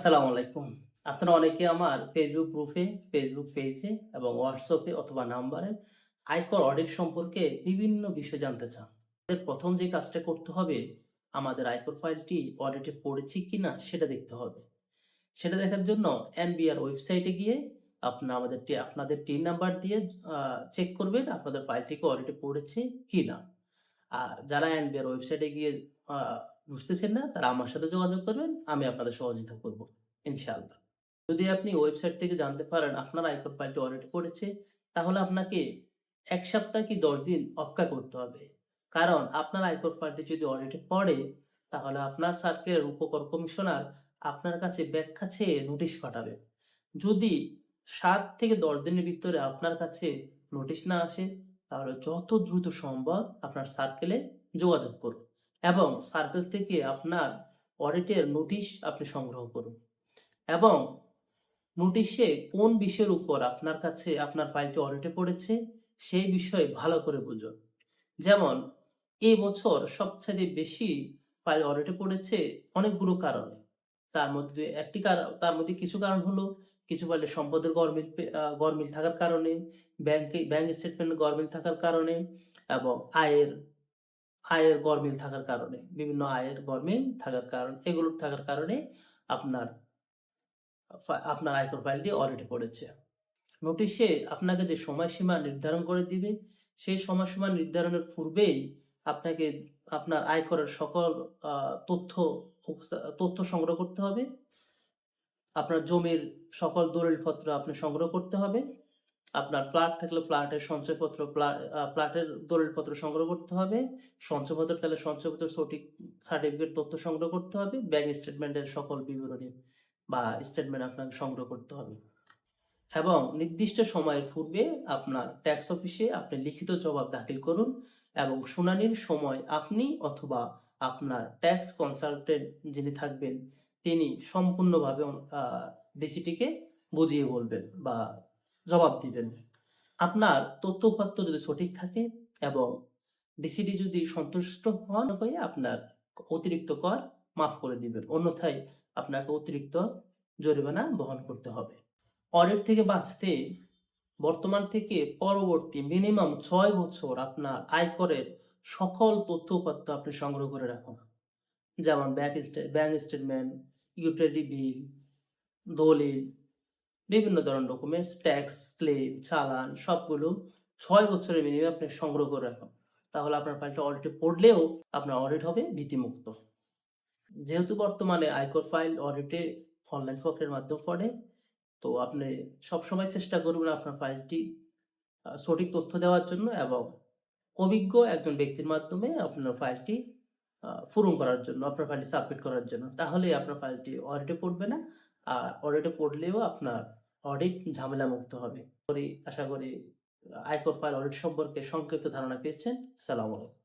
আসসালামু আলাইকুম। আপনারা অনেকে আমার ফেসবুক গ্রুপে, ফেসবুক পেজে এবং হোয়াটসঅ্যাপে অথবা নাম্বারে আয়কর অডিট সম্পর্কে বিভিন্ন বিষয় জানতে চান। এর ১ম যে কাজটা করতে হবে, আমাদের আয়কর ফাইলটি অডিটে পড়েছে কিনা সেটা দেখতে হবে। সেটা দেখার জন্য এনবিআর ওয়েবসাইটে গিয়ে আপনাদের টিন নাম্বার দিয়ে আ চেক করবেন আপনাদের ফাইলটি কি অডিটে পড়েছে কিনা। আর যারা এনবিআর ওয়েবসাইটে গিয়ে আ বুঝতেছেন না, তারা আমার সাথে যোগাযোগ করবেন। আমি আপনাদের সহযোগিতা করব ইনশাআল্লাহ। যদি আপনি ওয়েবসাইট থেকে জানতে পারেন আপনার আয়কর ফাইলটি অডিট করেছে, তাহলে আপনাকে ১ সপ্তাহ কি ১০ দিন অপেক্ষা করতে হবে। কারণ আপনার আয়কর ফাইলটি যদি অডিটে পড়ে, তাহলে আপনার সার্কেলের উপকর কমিশনার আপনার কাছে ব্যাখ্যা চেয়ে নোটিশ পাঠাবে। যদি ৭ থেকে ১০ দিনের ভিতরে আপনার কাছে নোটিশ না আসে, তাহলে যত দ্রুত সম্ভব আপনার সার্কেলে যোগাযোগ করুন এবং সার্কেল থেকে আপনার অডিটের নোটিশ আপনি সংগ্রহ করুন এবং নোটিশে কোন বিষয়ের উপর আপনার কাছে আপনার ফাইলটি অডিটে পড়েছে, সেই বিষয়ে ভালো করে বুঝুন। যেমন এ বছর সবচাইতে বেশি ফাইল অডিটে পড়েছে অনেকগুলো কারণে। তার মধ্যে কিছু কারণ হলো, কিছু ফাইলে সম্পদের গরমিল থাকার কারণে, ব্যাংক স্টেটমেন্টে গরমিল থাকার কারণে এবং আয়ের গরমিল থাকার কারণে, বিভিন্ন আয়ের গরমিল থাকার কারণ, এগুলো থাকার কারণে আপনার আপনার আয়কর ফাইলটি অডিটে পড়েছে। নোটিশে আপনাকে যে সময়সীমা নির্ধারণ করে দিবে, সেই সময়সীমা নির্ধারণের পূর্বেই আপনাকে আপনার আয়করের সকল আ তথ্য তথ্য সংগ্রহ করতে হবে। আপনার জমির সকল দলিলপত্র আপনি সংগ্রহ করতে হবে। আপনার ফ্ল্যাট থাকলে ফ্ল্যাটের সঞ্চয়পত্র, ফ্ল্যাটের দলিলপত্র সংগ্রহ করতে হবে। সঞ্চয়পত্র থাকলে সঞ্চয়পত্রের সঠিক সার্টিফিকেট তথ্য সংগ্রহ করতে হবে। ব্যাংক স্টেটমেন্টের সকল বিবরণী বা স্টেটমেন্ট আপনাকে সংগ্রহ করতে হবে। এবং নির্দিষ্ট সময়ের পূর্বে আপনার ট্যাক্স অফিসে আপনি লিখিত জবাব দাখিল করুন এবং শুনানির সময় আপনি অথবা আপনার ট্যাক্স কনসালটেন্ট যিনি থাকবেন, তিনি সম্পূর্ণভাবে ডিসিটিকে বুঝিয়ে বলবেন বা জবাব দিবেন। আপনার তথ্য উপাত্ত যদি সঠিক থাকে এবং ডিসিটি যদি সন্তুষ্ট হন হয়ে আপনার অতিরিক্ত কর মাফ করে দিবেন। অন্যথায় আপনাকে অতিরিক্ত জরিমানা বহন করতে হবে। অডিট থেকে বাঁচতে বর্তমান থেকে পরবর্তী মিনিমাম ৬ বছর আপনার আয়করের সকল তথ্য উপাত্ত আপনি সংগ্রহ করে রাখুন। যেমন ব্যাংক স্টেটমেন্ট, ইউটিলিটি বিল, দলিল, বিভিন্ন ধরনের ডকুমেন্টস, ট্যাক্স, ক্লেম, চালান সবগুলো ৬ বছরের মিনিমাম আপনি সংগ্রহ করে রাখুন। তাহলে আপনার ফাইলটা অডিটে পড়লেও আপনার অডিট হবে ভীতিমুক্ত। যেহেতু বর্তমানে আয়কর ফাইল অডিটে অনলাইন প্রক্রিয়ার মাধ্যমে পড়ে, তো আপনি সবসময় চেষ্টা করবেন আপনার ফাইলটি সঠিক তথ্য দেওয়ার জন্য এবং অভিজ্ঞ একজন ব্যক্তির মাধ্যমে আপনার ফাইলটি পূরণ করার জন্য, আপনার ফাইলটি সাবমিট করার জন্য। তাহলেই আপনার ফাইলটি অডিটে পড়বে না। আর অডিটে পড়লেও আপনার অডিট ঝামেলামুক্ত হবে। আশা করি আয়কর ফাইল অডিট সম্পর্কে সংক্ষিপ্ত ধারণা পেয়েছেন। আসসালামু আলাইকুম।